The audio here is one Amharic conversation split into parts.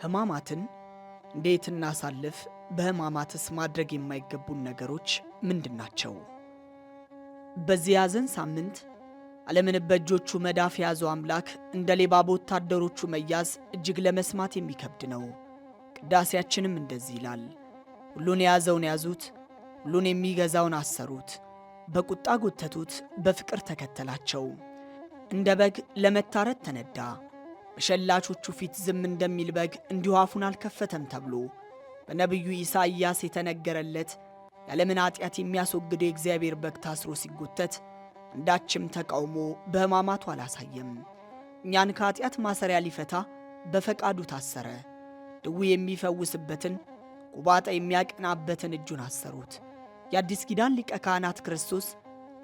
ሕማማትን እንዴት እናሳልፍ? በሕማማትስ ማድረግ የማይገቡን ነገሮች ምንድናቸው? በዚህ ያዘን ሳምንት ዓለምን በእጆቹ መዳፍ የያዘው አምላክ እንደ ሌባ በወታደሮቹ መያዝ እጅግ ለመስማት የሚከብድ ነው። ቅዳሴያችንም እንደዚህ ይላል። ሁሉን የያዘውን ያዙት፣ ሁሉን የሚገዛውን አሰሩት፣ በቁጣ ጎተቱት፣ በፍቅር ተከተላቸው። እንደ በግ ለመታረድ ተነዳ፣ በሸላቾቹ ፊት ዝም እንደሚል በግ እንዲሁ አፉን አልከፈተም ተብሎ በነቢዩ ኢሳይያስ የተነገረለት የዓለምን ኃጢአት የሚያስወግደው የእግዚአብሔር በግ ታስሮ ሲጎተት አንዳችም ተቃውሞ በሕማማቱ አላሳየም። እኛን ከኃጢአት ማሰሪያ ሊፈታ በፈቃዱ ታሰረ። ድዊ የሚፈውስበትን ቁባጣ የሚያቀናበትን እጁን አሰሩት። የአዲስ ኪዳን ሊቀ ካህናት ክርስቶስ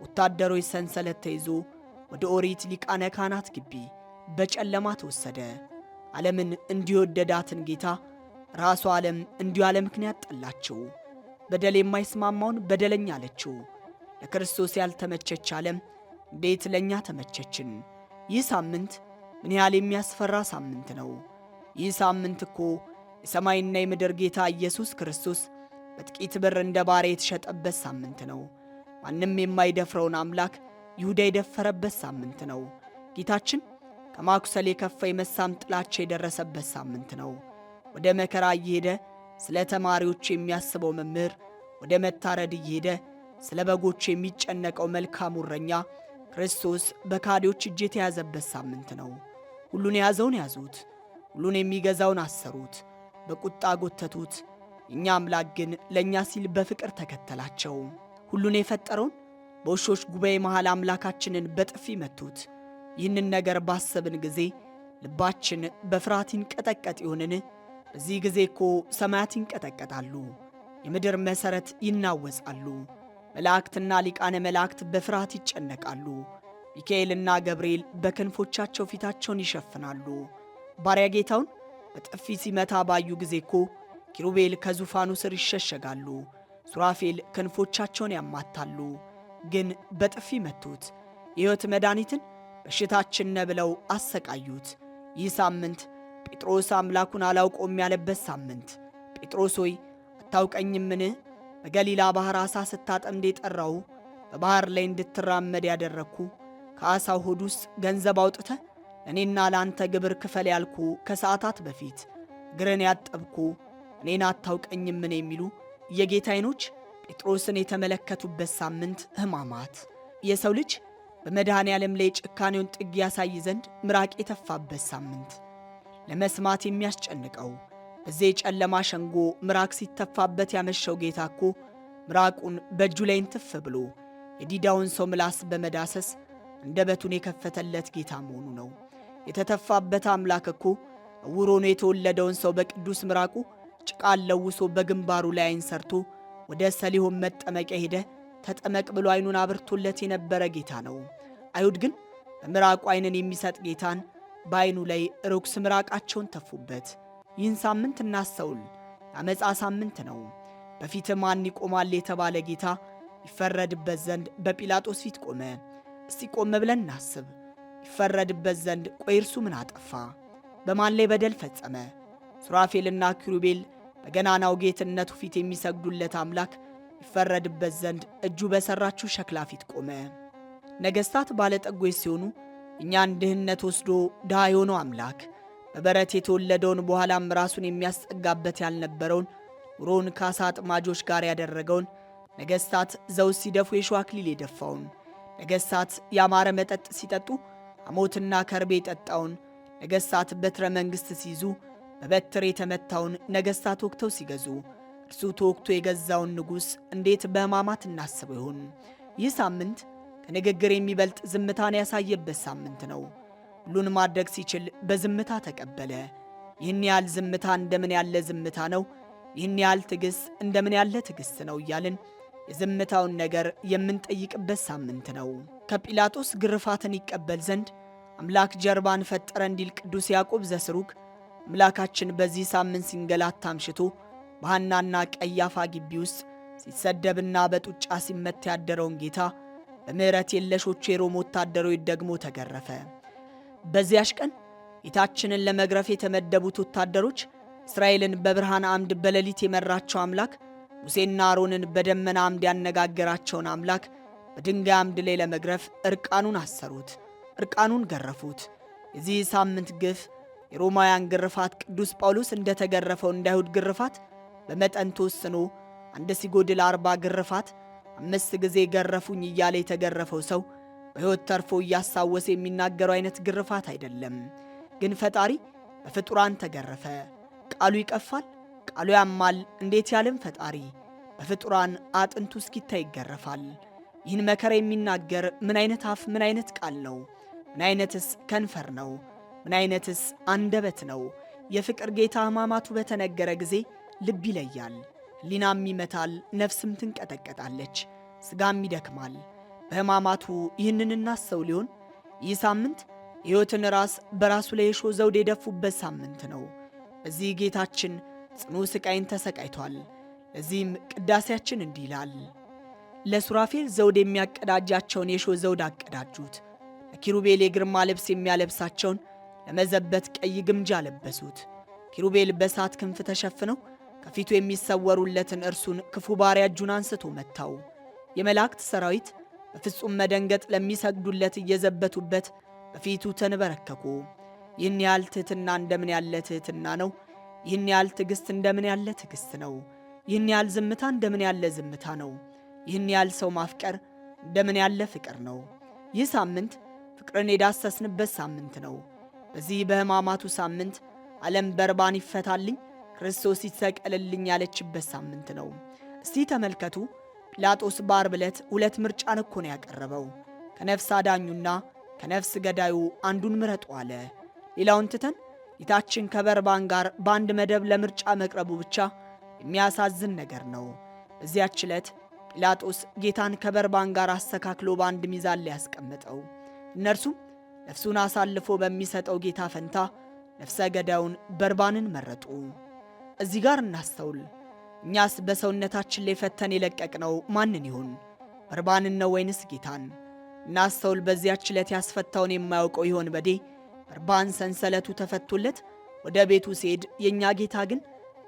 ወታደሮች ሰንሰለት ተይዞ ወደ ኦሪት ሊቃነ ካህናት ግቢ በጨለማ ተወሰደ። ዓለምን እንዲወደዳትን ጌታ ራሷ ዓለም እንዲሁ ያለ ምክንያት ጠላችው። በደል የማይስማማውን በደለኛ አለችው። ለክርስቶስ ያልተመቸች ዓለም እንዴት ለእኛ ተመቸችን? ይህ ሳምንት ምን ያህል የሚያስፈራ ሳምንት ነው! ይህ ሳምንት እኮ የሰማይና የምድር ጌታ ኢየሱስ ክርስቶስ በጥቂት ብር እንደ ባሪያ የተሸጠበት ሳምንት ነው። ማንም የማይደፍረውን አምላክ ይሁዳ የደፈረበት ሳምንት ነው። ጌታችን ከማኩሰል የከፋ የመሳም ጥላቻ የደረሰበት ሳምንት ነው። ወደ መከራ እየሄደ ስለ ተማሪዎች የሚያስበው መምህር፣ ወደ መታረድ እየሄደ ስለ በጎች የሚጨነቀው መልካሙ እረኛ ክርስቶስ በካዲዎች እጅ የተያዘበት ሳምንት ነው። ሁሉን የያዘውን ያዙት፣ ሁሉን የሚገዛውን አሰሩት፣ በቁጣ ጎተቱት። እኛ አምላክ ግን ለእኛ ሲል በፍቅር ተከተላቸው። ሁሉን የፈጠረውን በውሾች ጉባኤ መሃል አምላካችንን በጥፊ መቱት። ይህንን ነገር ባሰብን ጊዜ ልባችን በፍርሃት ይንቀጠቀጥ ይሆንን? በዚህ ጊዜ እኮ ሰማያት ይንቀጠቀጣሉ፣ የምድር መሠረት ይናወጻሉ። መላእክትና ሊቃነ መላእክት በፍርሃት ይጨነቃሉ። ሚካኤልና ገብርኤል በክንፎቻቸው ፊታቸውን ይሸፍናሉ። ባሪያ ጌታውን በጥፊ ሲመታ ባዩ ጊዜ እኮ ኪሩቤል ከዙፋኑ ስር ይሸሸጋሉ፣ ሱራፌል ክንፎቻቸውን ያማታሉ። ግን በጥፊ መቱት። የሕይወት መድኃኒትን በሽታችን ነው ብለው አሰቃዩት። ይህ ሳምንት ጴጥሮስ አምላኩን አላውቀውም ያለበት ሳምንት። ጴጥሮስ ሆይ አታውቀኝምን? በገሊላ ባሕር ዓሣ ስታጠምድ የጠራው በባሕር ላይ እንድትራመድ ያደረግኩ ከዓሣው ሆድ ውስጥ ገንዘብ አውጥተ ለእኔና ለአንተ ግብር ክፈል ያልኩ ከሰዓታት በፊት እግርን ያጠብኩ እኔን አታውቀኝምን? የሚሉ የጌታ ዓይኖች ጴጥሮስን የተመለከቱበት ሳምንት ሕማማት። የሰው ልጅ በመድኃኔ ዓለም ላይ ጭካኔውን ጥግ ያሳይ ዘንድ ምራቅ የተፋበት ሳምንት። ለመስማት የሚያስጨንቀው በዚህ የጨለማ ሸንጎ ምራቅ ሲተፋበት ያመሸው ጌታ እኮ ምራቁን በእጁ ላይ እንትፍ ብሎ የዲዳውን ሰው ምላስ በመዳሰስ አንደበቱን የከፈተለት ጌታ መሆኑ ነው። የተተፋበት አምላክ እኮ ዕውር ሆኖ የተወለደውን ሰው በቅዱስ ምራቁ ጭቃን ለውሶ በግንባሩ ላይ ዓይን ሰርቶ ወደ ሰሊሆም መጠመቂያ ሄደ ተጠመቅ ብሎ ዓይኑን አብርቶለት የነበረ ጌታ ነው። አይሁድ ግን በምራቁ ዓይንን የሚሰጥ ጌታን በዓይኑ ላይ ርኩስ ምራቃቸውን ተፉበት። ይህን ሳምንት እናስተውል። የዓመፃ ሳምንት ነው። በፊት ማን ይቆማል የተባለ ጌታ ይፈረድበት ዘንድ በጲላጦስ ፊት ቆመ። እስቲ ቆም ብለን እናስብ። ይፈረድበት ዘንድ ቆይ እርሱ ምን አጠፋ? በማን ላይ በደል ፈጸመ? ሱራፌልና ኪሩቤል በገናናው ጌትነቱ ፊት የሚሰግዱለት አምላክ ይፈረድበት ዘንድ እጁ በሠራችው ሸክላ ፊት ቆመ። ነገሥታት ባለጠጎች ሲሆኑ እኛን ድህነት ወስዶ ድሃ የሆነው አምላክ በበረት የተወለደውን በኋላም ራሱን የሚያስጠጋበት ያልነበረውን ኑሮውን ከዓሣ አጥማጆች ጋር ያደረገውን፣ ነገሥታት ዘውድ ሲደፉ የሾህ አክሊል የደፋውን፣ ነገሥታት ያማረ መጠጥ ሲጠጡ ሐሞትና ከርቤ የጠጣውን፣ ነገሥታት በትረ መንግሥት ሲይዙ በበትር የተመታውን፣ ነገሥታት ወግተው ሲገዙ እርሱ ተወግቶ የገዛውን ንጉሥ እንዴት በሕማማት እናስበው ይሆን? ይህ ሳምንት ከንግግር የሚበልጥ ዝምታን ያሳየበት ሳምንት ነው። ሁሉን ማድረግ ሲችል በዝምታ ተቀበለ። ይህን ያህል ዝምታ እንደምን ያለ ዝምታ ነው! ይህን ያህል ትዕግሥት እንደምን ያለ ትዕግሥት ነው! እያልን የዝምታውን ነገር የምንጠይቅበት ሳምንት ነው። ከጲላጦስ ግርፋትን ይቀበል ዘንድ አምላክ ጀርባን ፈጠረ እንዲል ቅዱስ ያዕቆብ ዘስሩግ አምላካችን በዚህ ሳምንት ሲንገላታ አምሽቶ በሐናና ቀያፋ ግቢ ውስጥ ሲሰደብና በጡጫ ሲመታ ያደረውን ጌታ በምሕረት የለሾቹ የሮም ወታደሮች ደግሞ ተገረፈ። በዚያሽ ቀን ጌታችንን ለመግረፍ የተመደቡት ወታደሮች እስራኤልን በብርሃን አምድ በሌሊት የመራቸው አምላክ፣ ሙሴና አሮንን በደመና አምድ ያነጋገራቸውን አምላክ በድንጋይ አምድ ላይ ለመግረፍ እርቃኑን አሰሩት፣ እርቃኑን ገረፉት። የዚህ ሳምንት ግፍ የሮማውያን ግርፋት ቅዱስ ጳውሎስ እንደተገረፈው እንደ አይሁድ ግርፋት በመጠን ተወስኖ አንድ ሲጎድል 40 ግርፋት 5 ጊዜ ገረፉኝ እያለ የተገረፈው ሰው በሕይወት ተርፎ እያሳወሰ የሚናገረው አይነት ግርፋት አይደለም። ግን ፈጣሪ በፍጡራን ተገረፈ። ቃሉ ይቀፋል፣ ቃሉ ያማል። እንዴት ያለም ፈጣሪ በፍጡራን አጥንቱ እስኪታይ ይገረፋል። ይህን መከራ የሚናገር ምን አይነት አፍ፣ ምን አይነት ቃል ነው? ምን አይነትስ ከንፈር ነው? ምን አይነትስ አንደበት ነው? የፍቅር ጌታ ሕማማቱ በተነገረ ጊዜ ልብ ይለያል፣ ሕሊናም ይመታል፣ ነፍስም ትንቀጠቀጣለች፣ ሥጋም ይደክማል። በሕማማቱ ይህንን እናስተው ሊሆን ይህ ሳምንት የሕይወትን ራስ በራሱ ላይ የሾህ ዘውድ የደፉበት ሳምንት ነው። በዚህ ጌታችን ጽኑ ሥቃይን ተሰቃይቷል። ለዚህም ቅዳሴያችን እንዲህ ይላል። ለሱራፌል ዘውድ የሚያቀዳጃቸውን የሾህ ዘውድ አቀዳጁት። ለኪሩቤል የግርማ ልብስ የሚያለብሳቸውን ለመዘበት ቀይ ግምጃ ለበሱት። ኪሩቤል በእሳት ክንፍ ተሸፍነው ከፊቱ የሚሰወሩለትን እርሱን ክፉ ባሪያ እጁን አንስቶ መታው። የመላእክት ሰራዊት በፍጹም መደንገጥ ለሚሰግዱለት እየዘበቱበት በፊቱ ተንበረከኩ። ይህን ያህል ትሕትና እንደምን ያለ ትሕትና ነው! ይህን ያህል ትዕግሥት እንደምን ያለ ትዕግሥት ነው! ይህን ያህል ዝምታ እንደምን ያለ ዝምታ ነው! ይህን ያህል ሰው ማፍቀር እንደምን ያለ ፍቅር ነው! ይህ ሳምንት ፍቅርን የዳሰስንበት ሳምንት ነው። በዚህ በሕማማቱ ሳምንት ዓለም በርባን ይፈታልኝ፣ ክርስቶስ ይሰቀልልኝ ያለችበት ሳምንት ነው። እስቲ ተመልከቱ። ጲላጦስ በዓርብ ዕለት 2 ምርጫን እኮ ነው ያቀረበው። ከነፍስ አዳኙና ከነፍስ ገዳዩ አንዱን ምረጡ አለ። ሌላውን ትተን ጌታችን ከበርባን ጋር በአንድ መደብ ለምርጫ መቅረቡ ብቻ የሚያሳዝን ነገር ነው። በዚያች ዕለት ጲላጦስ ጌታን ከበርባን ጋር አስተካክሎ በአንድ ሚዛን ላይ ያስቀመጠው። እነርሱም ነፍሱን አሳልፎ በሚሰጠው ጌታ ፈንታ ነፍሰ ገዳዩን በርባንን መረጡ። እዚህ ጋር እናስተውል። እኛስ በሰውነታችን ላይ ፈተን የለቀቅነው ማንን ይሆን? በርባንን ነው ወይንስ ጌታን? እናስተውል። በዚያች ዕለት ያስፈታውን የማያውቀው ይሆን በዴ በርባን ሰንሰለቱ ተፈቶለት ወደ ቤቱ ሲሄድ፣ የእኛ ጌታ ግን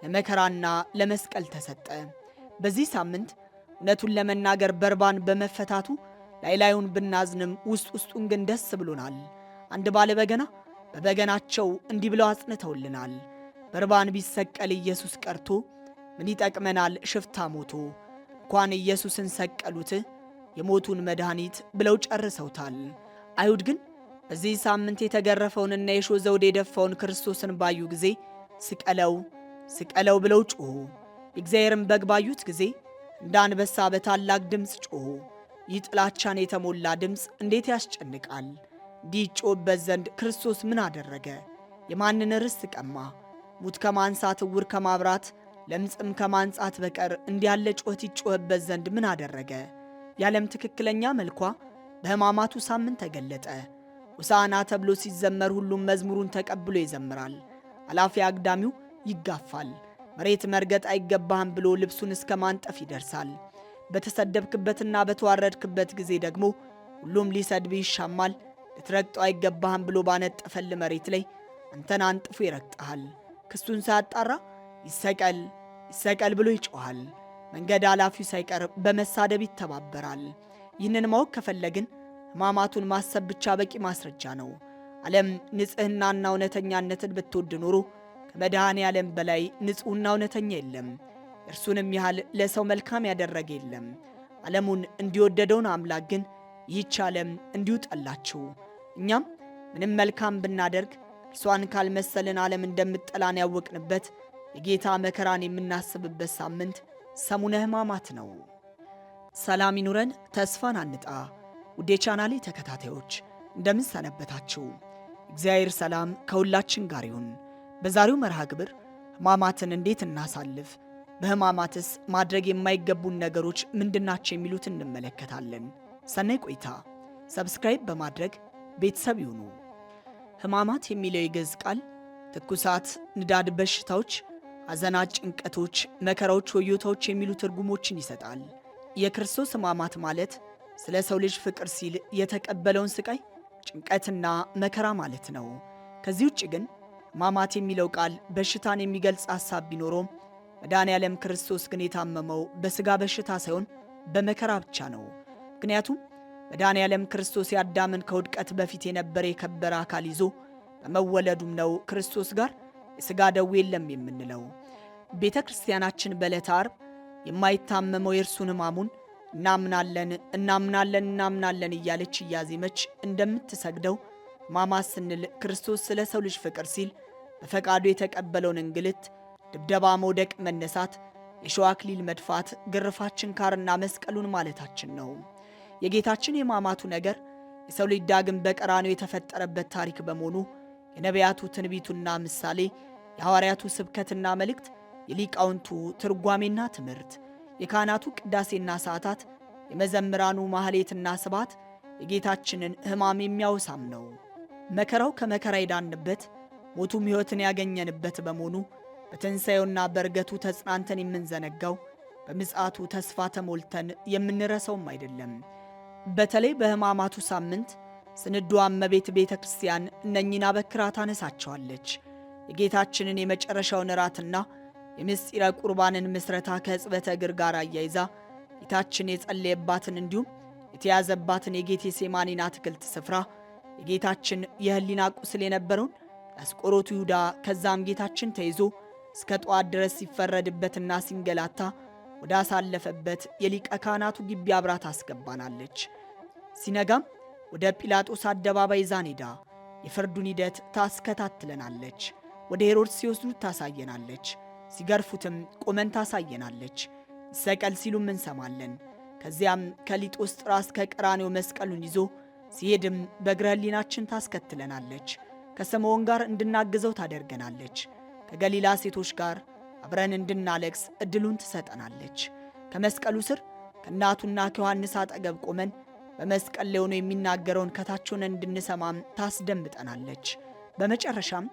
ለመከራና ለመስቀል ተሰጠ። በዚህ ሳምንት እውነቱን ለመናገር በርባን በመፈታቱ ላይላዩን ብናዝንም ውስጥ ውስጡን ግን ደስ ብሎናል። አንድ ባለ በገና በበገናቸው እንዲህ ብለው አጽንተውልናል። በርባን ቢሰቀል ኢየሱስ ቀርቶ ምን ይጠቅመናል ሽፍታ ሞቶ። እንኳን ኢየሱስን ሰቀሉት የሞቱን መድኃኒት ብለው ጨርሰውታል። አይሁድ ግን በዚህ ሳምንት የተገረፈውንና የሾህ ዘውድ የደፋውን ክርስቶስን ባዩ ጊዜ ስቀለው ስቀለው ብለው ጮኹ። የእግዚአብሔርን በግ ባዩት ጊዜ እንደ አንበሳ በታላቅ ድምፅ ጮኹ። ይህ ጥላቻን የተሞላ ድምፅ እንዴት ያስጨንቃል! እንዲህ ይጮህበት ዘንድ ክርስቶስ ምን አደረገ? የማንን ርስት ቀማ? ሙት ከማንሳት ዕውር ከማብራት ለምጽም ከማንጻት በቀር እንዲህ ያለ ጩኸት ይጮህበት ዘንድ ምን አደረገ? የዓለም ትክክለኛ መልኳ በሕማማቱ ሳምንት ተገለጠ። ሆሳዕና ተብሎ ሲዘመር ሁሉም መዝሙሩን ተቀብሎ ይዘምራል። አላፊ አግዳሚው ይጋፋል። መሬት መርገጥ አይገባህም ብሎ ልብሱን እስከ ማንጠፍ ይደርሳል። በተሰደብክበትና በተዋረድክበት ጊዜ ደግሞ ሁሉም ሊሰድብህ ይሻማል። ልትረግጠው አይገባህም ብሎ ባነጠፈል መሬት ላይ አንተን አንጥፎ ይረግጠሃል። ክሱን ሳያጣራ ይሰቀል ይሰቀል ብሎ ይጮኻል። መንገድ አላፊው ሳይቀር በመሳደብ ይተባበራል። ይህንን ማወቅ ከፈለግን ሕማማቱን ማሰብ ብቻ በቂ ማስረጃ ነው። ዓለም ንጽሕናና እውነተኛነትን ብትወድ ኖሮ ከመድኃኔ ዓለም በላይ ንጹሕና እውነተኛ የለም። እርሱንም ያህል ለሰው መልካም ያደረገ የለም። ዓለሙን እንዲወደደውን አምላክ ግን ይህች ዓለም እንዲሁ ጠላችው። እኛም ምንም መልካም ብናደርግ እርሷን ካልመሰልን ዓለም እንደምጠላን ያወቅንበት የጌታ መከራን የምናስብበት ሳምንት ሰሙነ ሕማማት ነው። ሰላም ይኑረን፣ ተስፋን አንጣ። ውዴ ቻናሌ ተከታታዮች እንደምን ሰነበታችሁ? እግዚአብሔር ሰላም ከሁላችን ጋር ይሁን። በዛሬው መርሃ ግብር ሕማማትን እንዴት እናሳልፍ፣ በሕማማትስ ማድረግ የማይገቡን ነገሮች ምንድናቸው የሚሉት እንመለከታለን። ሰናይ ቆይታ። ሰብስክራይብ በማድረግ ቤተሰብ ይሁኑ። ሕማማት የሚለው የግዕዝ ቃል ትኩሳት፣ ንዳድ፣ በሽታዎች፣ ሐዘናት፣ ጭንቀቶች፣ መከራዎች፣ ወዮታዎች የሚሉ ትርጉሞችን ይሰጣል። የክርስቶስ ሕማማት ማለት ስለ ሰው ልጅ ፍቅር ሲል የተቀበለውን ስቃይ፣ ጭንቀትና መከራ ማለት ነው። ከዚህ ውጭ ግን ሕማማት የሚለው ቃል በሽታን የሚገልጽ ሐሳብ ቢኖረውም መድኃኔዓለም ክርስቶስ ግን የታመመው በሥጋ በሽታ ሳይሆን በመከራ ብቻ ነው። ምክንያቱም መድኃኔዓለም ክርስቶስ የአዳምን ከውድቀት በፊት የነበረ የከበረ አካል ይዞ በመወለዱም ነው ክርስቶስ ጋር የሥጋ ደዌ የለም የምንለው። ቤተ ክርስቲያናችን በዕለተ ዓርብ የማይታመመው የእርሱን ሕማሙን እናምናለን እናምናለን እናምናለን እያለች እያዜመች እንደምትሰግደው ሕማማት ስንል ክርስቶስ ስለ ሰው ልጅ ፍቅር ሲል በፈቃዱ የተቀበለውን እንግልት፣ ድብደባ፣ መውደቅ፣ መነሳት፣ የሸዋ አክሊል መድፋት፣ ግርፋት፣ ችንካርና መስቀሉን ማለታችን ነው። የጌታችን የሕማማቱ ነገር የሰው ልጅ ዳግም በቀራንዮ የተፈጠረበት ታሪክ በመሆኑ የነቢያቱ ትንቢቱና ምሳሌ፣ የሐዋርያቱ ስብከትና መልእክት፣ የሊቃውንቱ ትርጓሜና ትምህርት፣ የካህናቱ ቅዳሴና ሰዓታት፣ የመዘምራኑ ማኅሌትና ስብሐት የጌታችንን ሕማም የሚያወሳም ነው። መከራው ከመከራ የዳንበት ሞቱም ሕይወትን ያገኘንበት በመሆኑ በትንሣኤውና በዕርገቱ ተጽናንተን የምንዘነጋው በምጽአቱ ተስፋ ተሞልተን የምንረሳውም አይደለም። በተለይ በሕማማቱ ሳምንት ስንዱ እመቤት ቤተ ክርስቲያን እነኚህን አበክራ ታነሳቸዋለች። የጌታችንን የመጨረሻውን እራትና የምስጢረ ቁርባንን ምስረታ ከሕጽበተ እግር ጋር አያይዛ ጌታችን የጸለየባትን እንዲሁም የተያዘባትን የጌቴሴማኒን አትክልት ስፍራ የጌታችን የሕሊና ቁስል የነበረውን የአስቆሮቱ ይሁዳ ከዛም ጌታችን ተይዞ እስከ ጠዋት ድረስ ሲፈረድበትና ሲንገላታ ወደ አሳለፈበት የሊቀ ካህናቱ ግቢ አብራ ታስገባናለች። ሲነጋም ወደ ጲላጦስ አደባባይ ይዛን ሄዳ የፍርዱን ሂደት ታስከታትለናለች። ወደ ሄሮድስ ሲወስዱት ታሳየናለች። ሲገርፉትም ቆመን ታሳየናለች። ይሰቀል ሲሉም እንሰማለን። ከዚያም ከሊጦስጥራ እስከ ቀራንዮ መስቀሉን ይዞ ሲሄድም በእግረ ሕሊናችን ታስከትለናለች። ከስምዖን ጋር እንድናግዘው ታደርገናለች። ከገሊላ ሴቶች ጋር አብረን እንድናለቅስ ዕድሉን ትሰጠናለች። ከመስቀሉ ስር ከእናቱና ከዮሐንስ አጠገብ ቆመን በመስቀል ላይ ሆኖ የሚናገረውን ከታች ሆነን እንድንሰማም ታስደምጠናለች። በመጨረሻም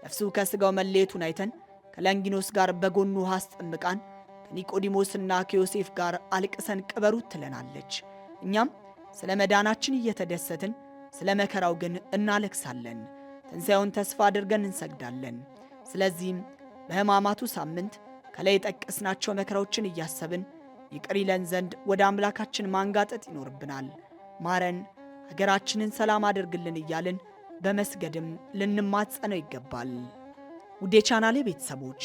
ነፍሱ ከሥጋው መለየቱን አይተን ከለንጊኖስ ጋር በጎኑ ውሃ አስጠምቃን ከኒቆዲሞስና ከዮሴፍ ጋር አልቅሰን ቅበሩት ትለናለች። እኛም ስለ መዳናችን እየተደሰትን ስለ መከራው ግን እናለቅሳለን። ትንሣኤውን ተስፋ አድርገን እንሰግዳለን። ስለዚህም በሕማማቱ ሳምንት ከላይ የጠቀስናቸው መከራዎችን እያሰብን ይቅር ይለን ዘንድ ወደ አምላካችን ማንጋጠጥ ይኖርብናል። ማረን፣ ሀገራችንን ሰላም አድርግልን እያልን በመስገድም ልንማጸነው ይገባል። ውድ የቻናሌ ቤተሰቦች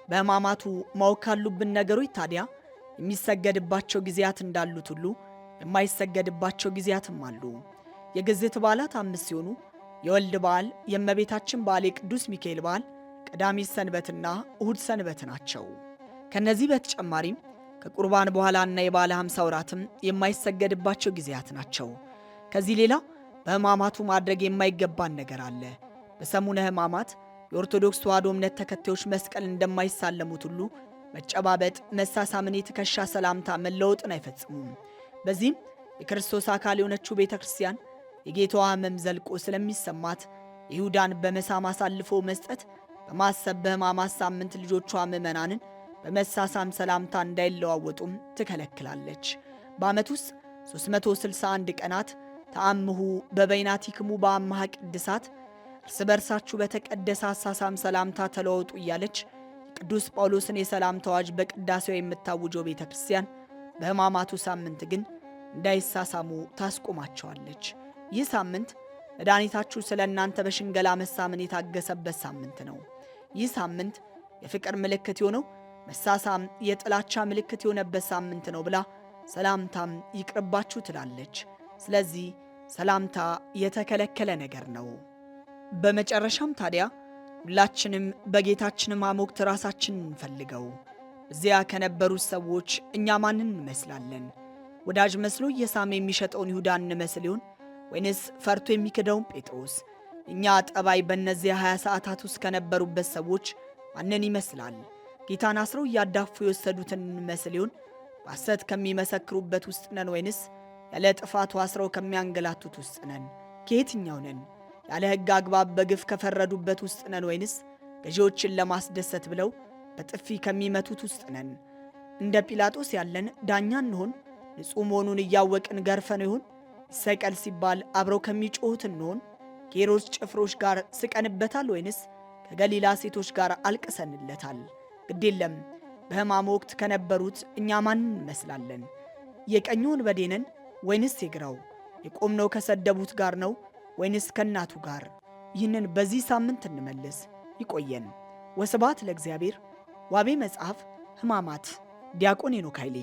በሕማማቱ ማወቅ ካሉብን ነገሮች ታዲያ የሚሰገድባቸው ጊዜያት እንዳሉት ሁሉ የማይሰገድባቸው ጊዜያትም አሉ። የግዝት በዓላት 5 ሲሆኑ የወልድ በዓል፣ የእመቤታችን በዓል፣ የቅዱስ ሚካኤል በዓል፣ ቀዳሚት ሰንበትና እሁድ ሰንበት ናቸው። ከነዚህ በተጨማሪም ከቁርባን በኋላና የበዓለ 50 ወራትም የማይሰገድባቸው ጊዜያት ናቸው። ከዚህ ሌላ በሕማማቱ ማድረግ የማይገባን ነገር አለ። በሰሙነ ሕማማት የኦርቶዶክስ ተዋሕዶ እምነት ተከታዮች መስቀል እንደማይሳለሙት ሁሉ መጨባበጥ፣ መሳሳምን፣ የትከሻ ሰላምታ መለወጥን አይፈጽሙም። በዚህም የክርስቶስ አካል የሆነችው ቤተ ክርስቲያን የጌታዋ ሕመም ዘልቆ ስለሚሰማት ይሁዳን በመሳም አሳልፎ መስጠት በማሰብ በሕማማት ሳምንት ልጆቿ ምዕመናንን በመሳሳም ሰላምታ እንዳይለዋወጡም ትከለክላለች። በዓመት ውስጥ 361 ቀናት ተአምሁ በበይናቲክሙ በአምሃ ቅድሳት እርስ በርሳችሁ በተቀደሰ አሳሳም ሰላምታ ተለወጡ እያለች የቅዱስ ጳውሎስን የሰላምታ አዋጅ በቅዳሴዋ የምታውጀው ቤተ ክርስቲያን በሕማማቱ ሳምንት ግን እንዳይሳሳሙ ታስቆማቸዋለች። ይህ ሳምንት መድኃኒታችሁ ስለ እናንተ በሽንገላ መሳምን የታገሰበት ሳምንት ነው። ይህ ሳምንት የፍቅር ምልክት የሆነው መሳሳም የጥላቻ ምልክት የሆነበት ሳምንት ነው ብላ ሰላምታም ይቅርባችሁ ትላለች። ስለዚህ ሰላምታ የተከለከለ ነገር ነው። በመጨረሻም ታዲያ ሁላችንም በጌታችን ሕማሞት ራሳችንን እንፈልገው። እዚያ ከነበሩት ሰዎች እኛ ማንን እንመስላለን? ወዳጅ መስሎ እየሳመ የሚሸጠውን ይሁዳ እንመስል ይሆን? ወይንስ ፈርቶ የሚክደውን ጴጥሮስ? እኛ ጠባይ በእነዚያ 20 ሰዓታት ውስጥ ከነበሩበት ሰዎች ማንን ይመስላል? ጌታን አስረው እያዳፉ የወሰዱትን እንመስል ይሆን? በሐሰት ከሚመሰክሩበት ውስጥ ነን? ወይንስ ያለ ጥፋቱ አስረው ከሚያንገላቱት ውስጥ ነን? ከየትኛው ነን? ያለ ሕግ አግባብ በግፍ ከፈረዱበት ውስጥ ነን? ወይንስ ገዢዎችን ለማስደሰት ብለው በጥፊ ከሚመቱት ውስጥ ነን? እንደ ጲላጦስ ያለን ዳኛ እንሆን? ንጹሕ መሆኑን እያወቅን ገርፈን ይሆን? ይሰቀል ሲባል አብረው ከሚጮሁት እንሆን? ከሄሮድስ ጭፍሮች ጋር ስቀንበታል? ወይንስ ከገሊላ ሴቶች ጋር አልቅሰንለታል። ግዴለም በሕማም ወቅት ከነበሩት እኛ ማንን እንመስላለን? የቀኙ ወንበዴ ነን ወይንስ የግራው? የቆምነው ከሰደቡት ጋር ነው ወይንስ ከእናቱ ጋር? ይህንን በዚህ ሳምንት እንመልስ። ይቆየን። ወስብሐት ለእግዚአብሔር። ዋቤ መጽሐፍ ሕማማት ዲያቆን ሄኖክ ኃይሌ